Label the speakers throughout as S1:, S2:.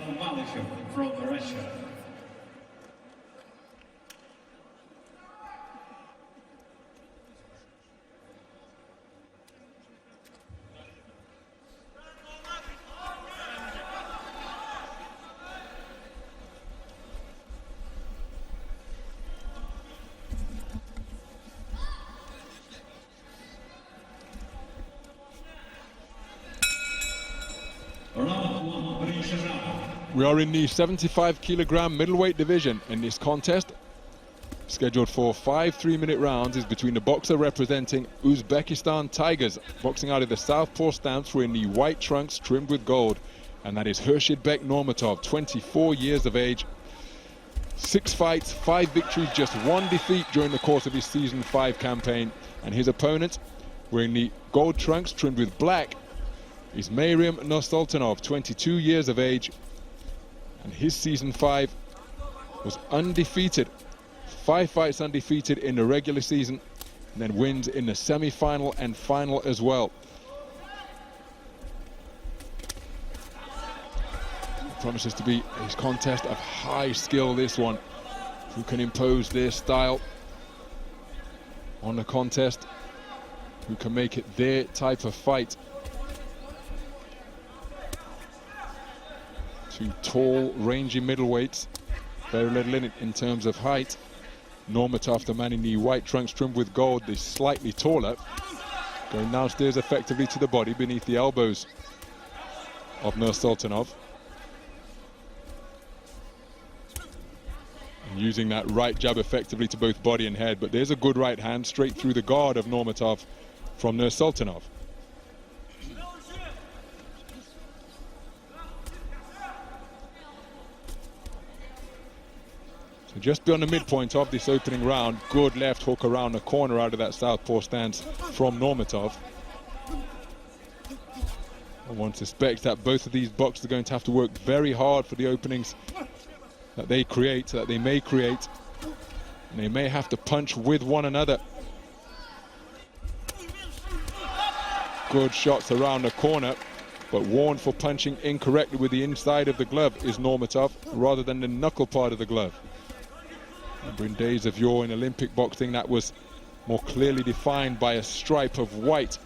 S1: from Russia.
S2: We are in the 75-kilogram middleweight division, and this contest, scheduled for 5 3-minute rounds, is between the boxer representing Uzbekistan Tigers, boxing out of the southpaw stance, wearing the white trunks trimmed with gold, and that is Hurshidbek Nurmatov, 24 years of age. 6 fights, 5 victories, just 1 defeat during the course of his Season 5 campaign. And his opponent, wearing the gold trunks trimmed with black, is Meirim Nursultanov, 22 years of age. And his Season 5 was undefeated. 5 fights undefeated in the regular season, and then wins in the semi-final and final as well. It promises to be a contest of high skill, this one. Who can impose their style on the contest? Who can make it their type of fight? 2 tall, rangy middleweights, very little in it in terms of height. Nurmatov, the man in the white trunks trimmed with gold, is slightly taller, going downstairs effectively to the body beneath the elbows of Nursultanov. And using that right jab effectively to both body and head, but there's a good right hand straight through the guard of Nurmatov from Nursultanov. Just beyond the midpoint of this opening round, good left hook around the corner out of that southpaw stance from Nurmatov. One suspects that both of these boxers are going to have to work very hard for the openings that they create, that they may create. And they may have to punch with one another. Good shots around the corner, but warned for punching incorrectly with the inside of the glove is Nurmatov, rather than the knuckle part of the glove. Remember, in days of yore in Olympic boxing, that was more clearly defined by a stripe of white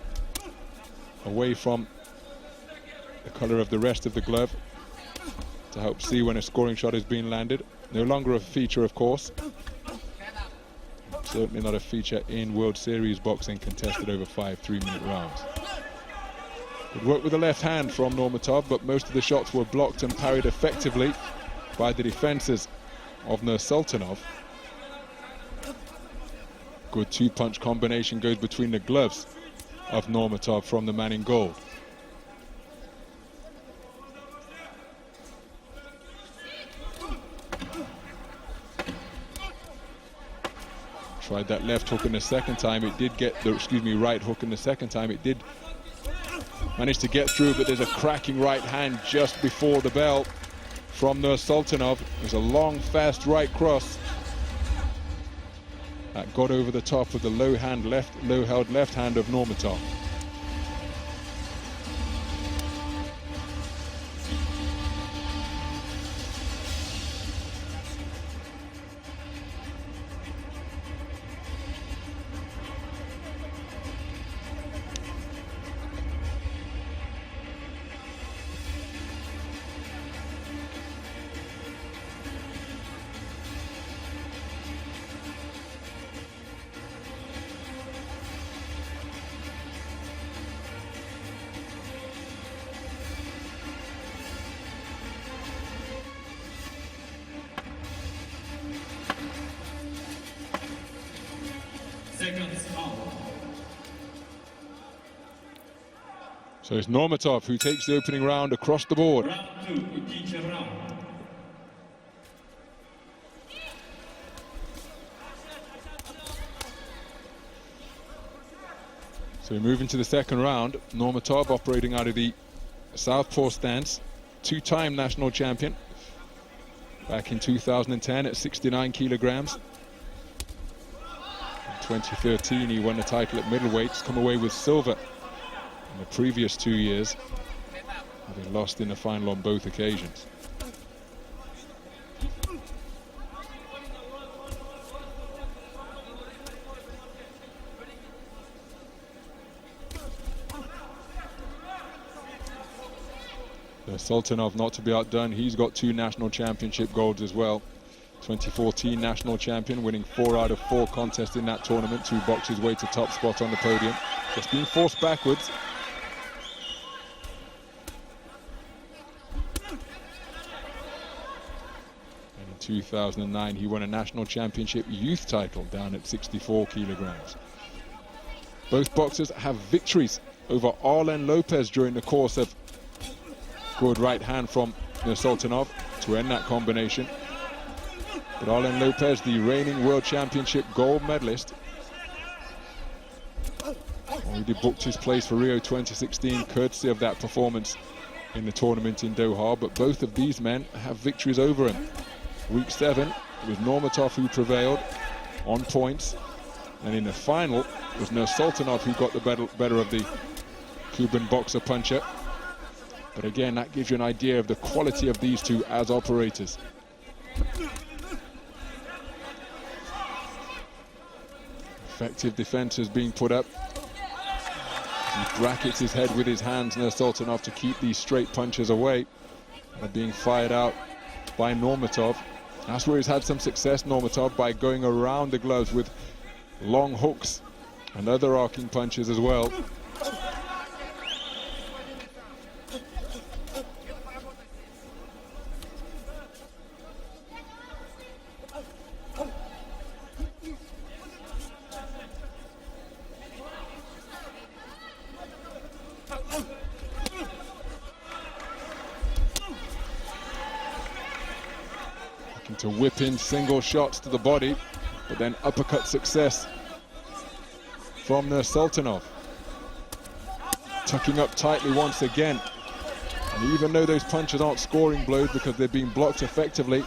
S2: away from the color of the rest of the glove to help see when a scoring shot is being landed. No longer a feature, of course. Certainly not a feature in World Series boxing contested over 5 3-minute rounds. Good work with the left hand from Nurmatov, but most of the shots were blocked and parried effectively by the defenses of Nursultanov. Good 2-punch combination goes between the gloves of Nurmatov from the man in gold. Tried that left hook in the second time. It did get the, right hook in the second time. It did manage to get through, but there's a cracking right hand just before the bell from Nursultanov. There's a long, fast right cross that got over the top of the low-held left hand of Nurmatov. So it's Nurmatov who takes the opening round across the board. So we move into the second round. Nurmatov operating out of the southpaw stance, 2-time national champion back in 2010 at 69 kilograms. In 2013 he won the title at middleweights, come away with silver in the previous 2 years, having lost in the final on both occasions. Nursultanov not to be outdone. He's got 2 national championship golds as well. 2014 national champion, winning 4 out of 4 contests in that tournament to box his way to top spot on the podium. Just being forced backwards. And in 2009, he won a national championship youth title down at 64 kilograms. Both boxers have victories over Arlen Lopez during the course of good right hand from Nursultanov to end that combination. But Arlen Lopez, the reigning world championship gold medalist, already booked his place for Rio 2016 courtesy of that performance in the tournament in Doha. But both of these men have victories over him. Week 7, it was Nurmatov who prevailed on points, and in the final it was Nursultanov who got the better of the Cuban boxer puncher. But again, that gives you an idea of the quality of these two as operators. Effective defenses being put up. He brackets his head with his hands, Nursultanov, to keep these straight punches away. They're being fired out by Nurmatov. That's where he's had some success, Nurmatov, by going around the gloves with long hooks and other arcing punches as well. To whip in single shots to the body, but then uppercut success from Nursultanov. Tucking up tightly once again. And even though those punches aren't scoring blows because they're being blocked effectively,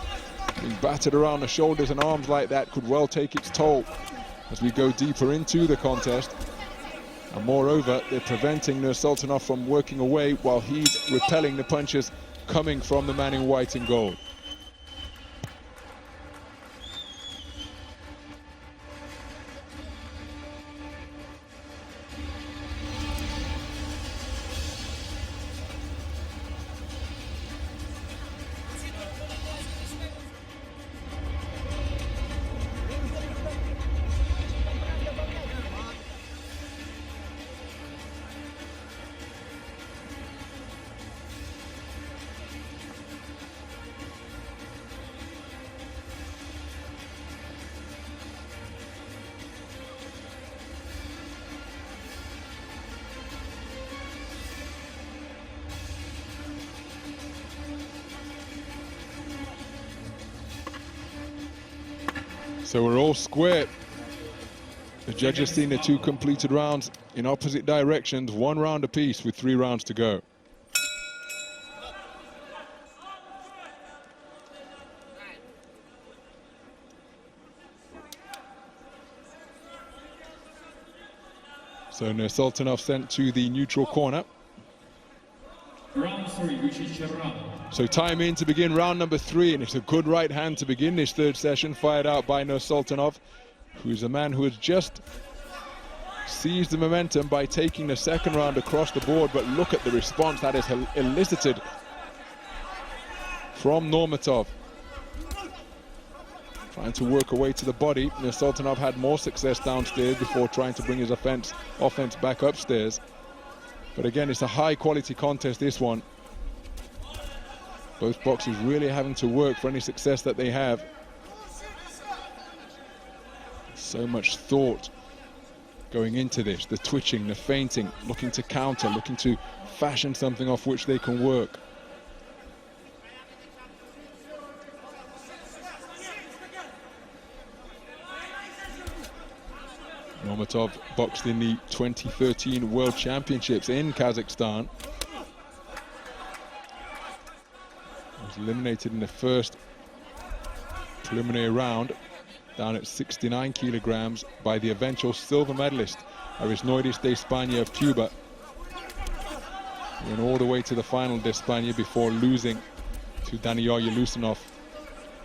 S2: being battered around the shoulders and arms like that could well take its toll as we go deeper into the contest. And moreover, they're preventing Nursultanov from working away while he's repelling the punches coming from the man in white and gold. So we're all square. The judges seen the 2 completed rounds in opposite directions, 1 round apiece with 3 rounds to go. So Nursultanov sent to the neutral corner. So time in to begin round number 3, and it's a good right hand to begin this 3rd session, fired out by Nursultanov, who's a man who has just seized the momentum by taking the 2nd round across the board. But look at the response that is elicited from Nurmatov. Trying to work away to the body. Nursultanov had more success downstairs before trying to bring his offense back upstairs. But again, it's a high quality contest, this one. Both boxers really having to work for any success that they have. So much thought going into this, the twitching, the feinting, looking to counter, looking to fashion something off which they can work. Nurmatov boxed in the 2013 World Championships in Kazakhstan. Was eliminated in the first preliminary round, down at 69 kilograms, by the eventual silver medalist, Arisnoidis de España of Cuba. Went all the way to the final de España before losing to Daniil Yelusinov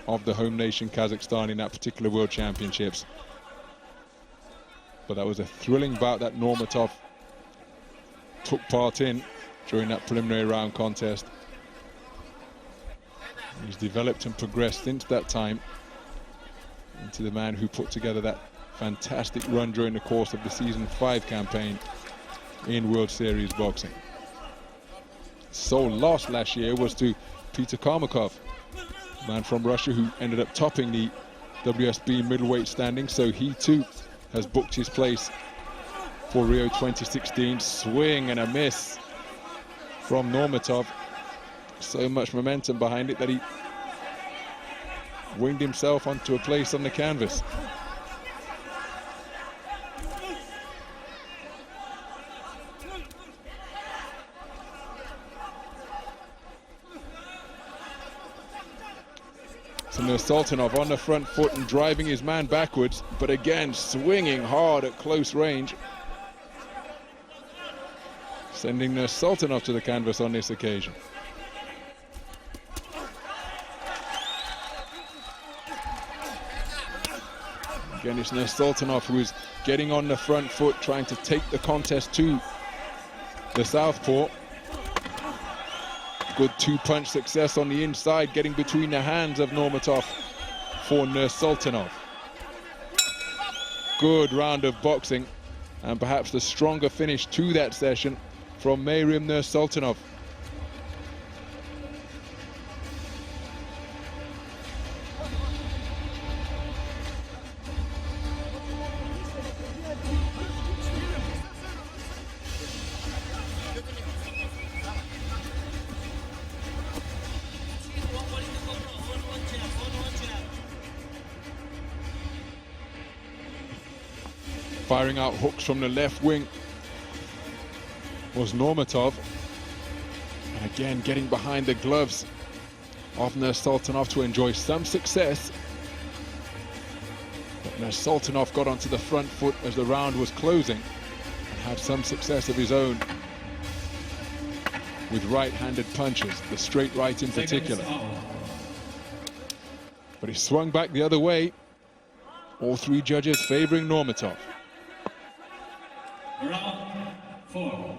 S2: of the home nation Kazakhstan in that particular World Championships. But that was a thrilling bout that Nurmatov took part in during that preliminary round contest. He's developed and progressed since that time into the man who put together that fantastic run during the course of the Season 5 campaign in World Series boxing. Sole loss last year was to Peter Karmakov, man from Russia who ended up topping the WSB middleweight standing, so he too has booked his place for Rio 2016. Swing and a miss from Nurmatov. So much momentum behind it that he winged himself onto a place on the canvas. So Nursultanov on the front foot and driving his man backwards, but again swinging hard at close range, sending Nursultanov to the canvas on this occasion. Again, it's Nursultanov who is getting on the front foot, trying to take the contest to the southpaw. Good two-punch success on the inside, getting between the hands of Nurmatov for Nursultanov. Good round of boxing, and perhaps the stronger finish to that session from Meirim Nursultanov. Firing out hooks from the left wing was Nurmatov. And again, getting behind the gloves of Nursultanov to enjoy some success. But Nursultanov got onto the front foot as the round was closing and had some success of his own with right-handed punches, the straight right in particular. But he swung back the other way. All three judges favoring Nurmatov.
S1: Round 4.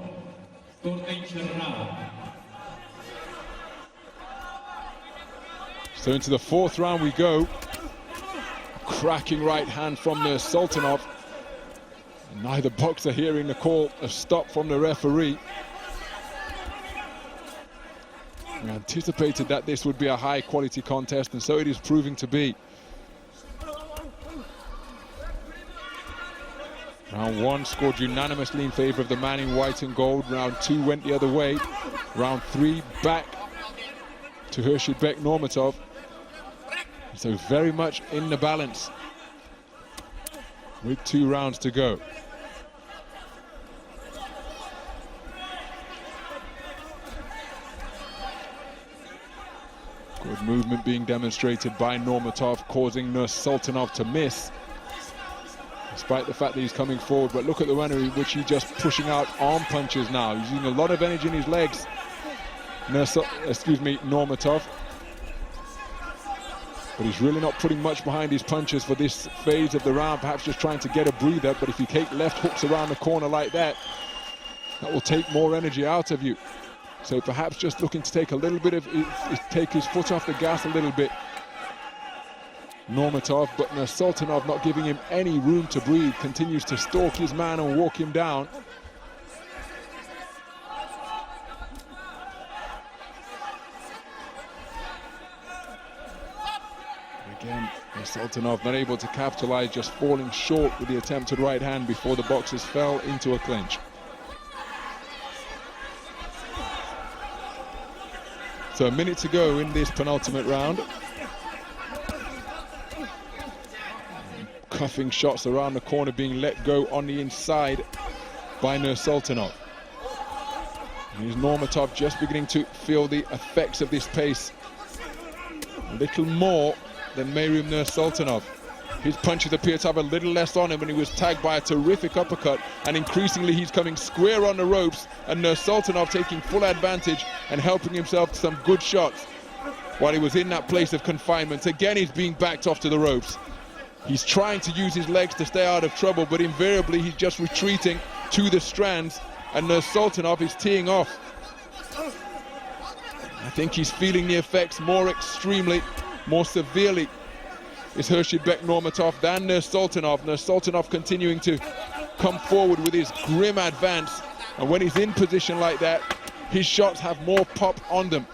S1: Round.
S2: So into the fourth round we go. Cracking right hand from Nursultanov. Neither boxer hearing the call of stop from the referee. We anticipated that this would be a high quality contest, and so it is proving to be. Round 1 scored unanimously in favor of the man in white and gold. Round 2 went the other way. Round 3 back to Hurshidbek Nurmatov. So very much in the balance with 2 rounds to go. Good movement being demonstrated by Nurmatov, causing Nursultanov to miss, despite the fact that he's coming forward. But look at the manner in which he's just pushing out arm punches now. He's using a lot of energy in his legs, Nurmatov. But he's really not putting much behind his punches for this phase of the round, perhaps just trying to get a breather. But if you take left hooks around the corner like that, that will take more energy out of you. So perhaps just looking to take a little bit of, take his foot off the gas a little bit, Nurmatov. But Nursultanov not giving him any room to breathe, continues to stalk his man and walk him down. Again, Nursultanov not able to capitalize, just falling short with the attempted right hand before the boxers fell into a clinch. So a minute to go in this penultimate round. Cuffing shots around the corner being let go on the inside by Nursultanov. And is Nurmatov just beginning to feel the effects of this pace a little more than Meirim Nursultanov. His punches appear to have a little less on him, and he was tagged by a terrific uppercut, and increasingly he's coming square on the ropes, and Nursultanov taking full advantage and helping himself to some good shots while he was in that place of confinement. Again, he's being backed off to the ropes. He's trying to use his legs to stay out of trouble, but invariably he's just retreating to the strands, and Nursultanov is teeing off. I think he's feeling the effects more extremely, more severely. Is Hurshidbek Nurmatov than Nursultanov. Nursultanov continuing to come forward with his grim advance, and when he's in position like that, his shots have more pop on them.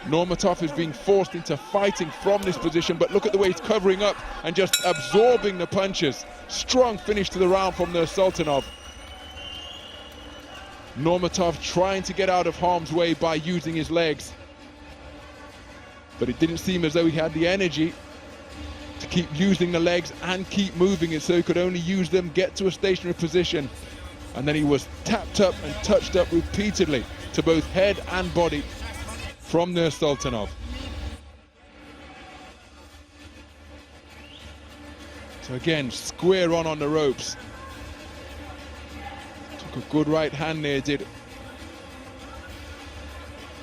S2: Nurmatov is being forced into fighting from this position, but look at the way he's covering up and just absorbing the punches. Strong finish to the round from Nursultanov. Nurmatov trying to get out of harm's way by using his legs, but it didn't seem as though he had the energy to keep using the legs and keep moving it, so he could only use them, get to a stationary position, and then he was tapped up and touched up repeatedly to both head and body from Nursultanov. So again, square on the ropes. Took a good right hand there, did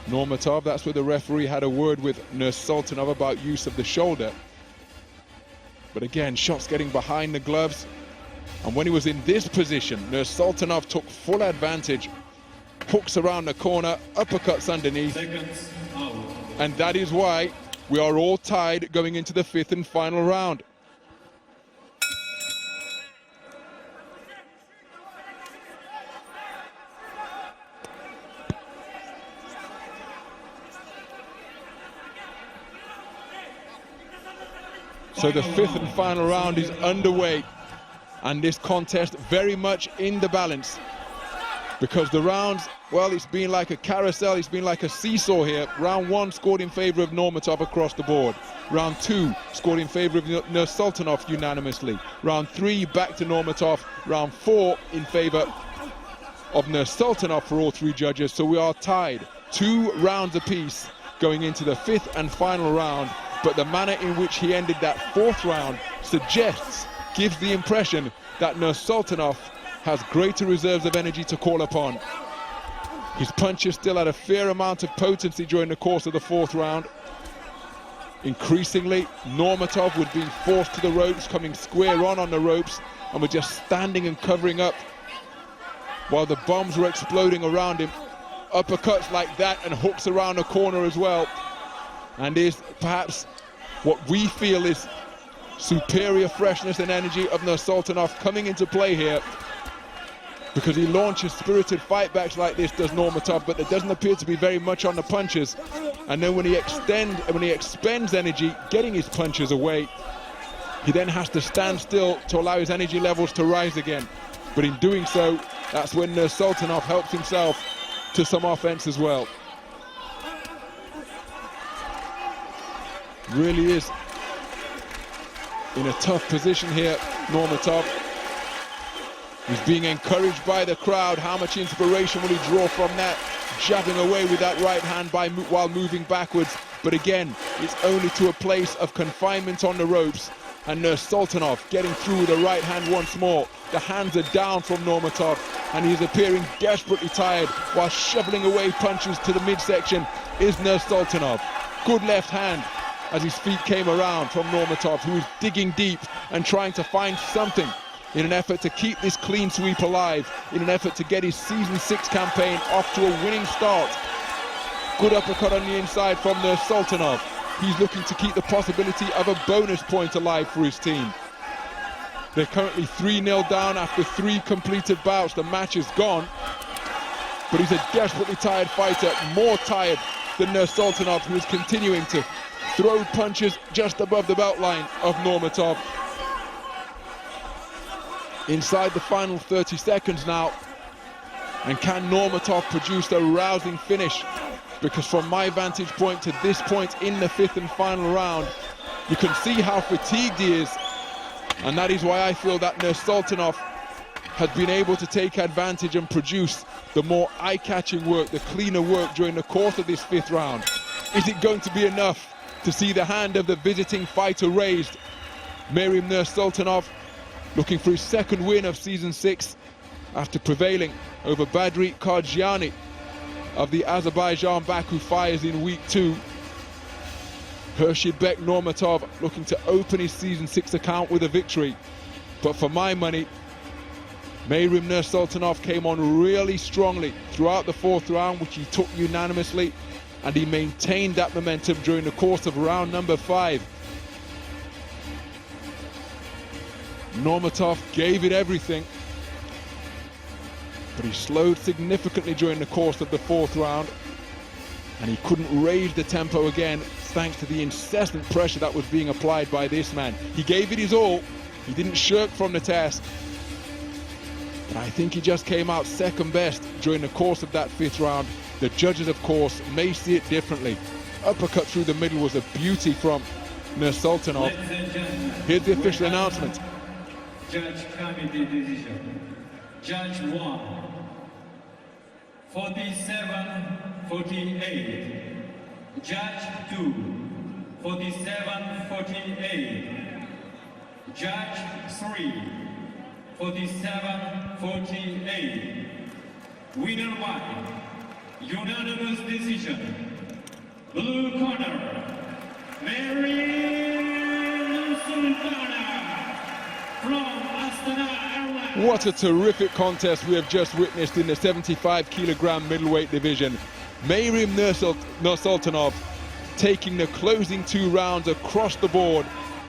S2: Nurmatov. That's where the referee had a word with Nursultanov about use of the shoulder. But again, shots getting behind the gloves. And when he was in this position, Nursultanov took full advantage. Hooks around the corner, uppercuts underneath. And that is why we are all tied going into the 5th and final round. So the 5th and final round is underway, and this contest very much in the balance, because the rounds, well, it's been like a carousel, it's been like a seesaw here. Round 1 scored in favor of Nurmatov across the board. Round 2 scored in favor of Nursultanov unanimously. Round 3 back to Nurmatov. Round 4 in favor of Nursultanov for all 3 judges. So we are tied 2 rounds apiece going into the 5th and final round. But the manner in which he ended that 4th round gives the impression that Nursultanov has greater reserves of energy to call upon. His punches still had a fair amount of potency during the course of the 4th round. Increasingly, Nurmatov was being forced to the ropes, coming square on the ropes, and was just standing and covering up while the bombs were exploding around him. Uppercuts like that and hooks around the corner as well. And is perhaps what we feel is superior freshness and energy of Nursultanov coming into play here, because he launches spirited fightbacks like this, does Nurmatov, but there doesn't appear to be very much on the punches. And then when he expends energy getting his punches away, he then has to stand still to allow his energy levels to rise again. But in doing so, that's when Nursultanov helps himself to some offense as well. Really is in a tough position here, Nurmatov. He's being encouraged by the crowd. How much inspiration will he draw from that? Jabbing away with that right hand while moving backwards. But again, it's only to a place of confinement on the ropes. And Nursultanov getting through with the right hand once more. The hands are down from Nurmatov, and he's appearing desperately tired while shoveling away punches to the midsection is Nursultanov. Good left hand as his feet came around from Nurmatov, who is digging deep and trying to find something in an effort to keep this clean sweep alive, in an effort to get his season 6 campaign off to a winning start. Good uppercut on the inside from Nursultanov. He's looking to keep the possibility of a bonus point alive for his team. They're currently 3-0 down after 3 completed bouts. The match is gone, but he's a desperately tired fighter, more tired than Nursultanov, who is continuing to throw punches just above the belt line of Nurmatov. Inside the final 30 seconds now, and can Nurmatov produce a rousing finish? Because from my vantage point to this point in the 5th and final round, you can see how fatigued he is, and that is why I feel that Nursultanov has been able to take advantage and produce the more eye-catching work, the cleaner work during the course of this 5th round. Is it going to be enough to see the hand of the visiting fighter raised? Meirim Nursultanov looking for his 2nd win of season 6 after prevailing over Badri Karjiani of the Azerbaijan Baku Fires in week 2. Hurshidbek Nurmatov looking to open his season 6 account with a victory. But for my money, Meirim Nursultanov came on really strongly throughout the fourth round, which he took unanimously, and he maintained that momentum during the course of round number 5. Nurmatov gave it everything, but he slowed significantly during the course of the fourth round, and he couldn't raise the tempo again thanks to the incessant pressure that was being applied by this man. He gave it his all, he didn't shirk from the test, but I think he just came out second best during the course of that 5th round. The judges, of course, may see it differently. Uppercut through the middle was a beauty from Nursultanov. Here's the official announcement.
S1: Judge committee decision. Judge 1, 47-48. Judge 2, 47-48. Judge 3, 47-48. Winner by unanimous decision. Blue corner, Meirim from Astana, Arlans.
S2: What a terrific contest we have just witnessed in the 75-kilogram middleweight division. Meirim Nursultanov taking the closing 2 rounds across the board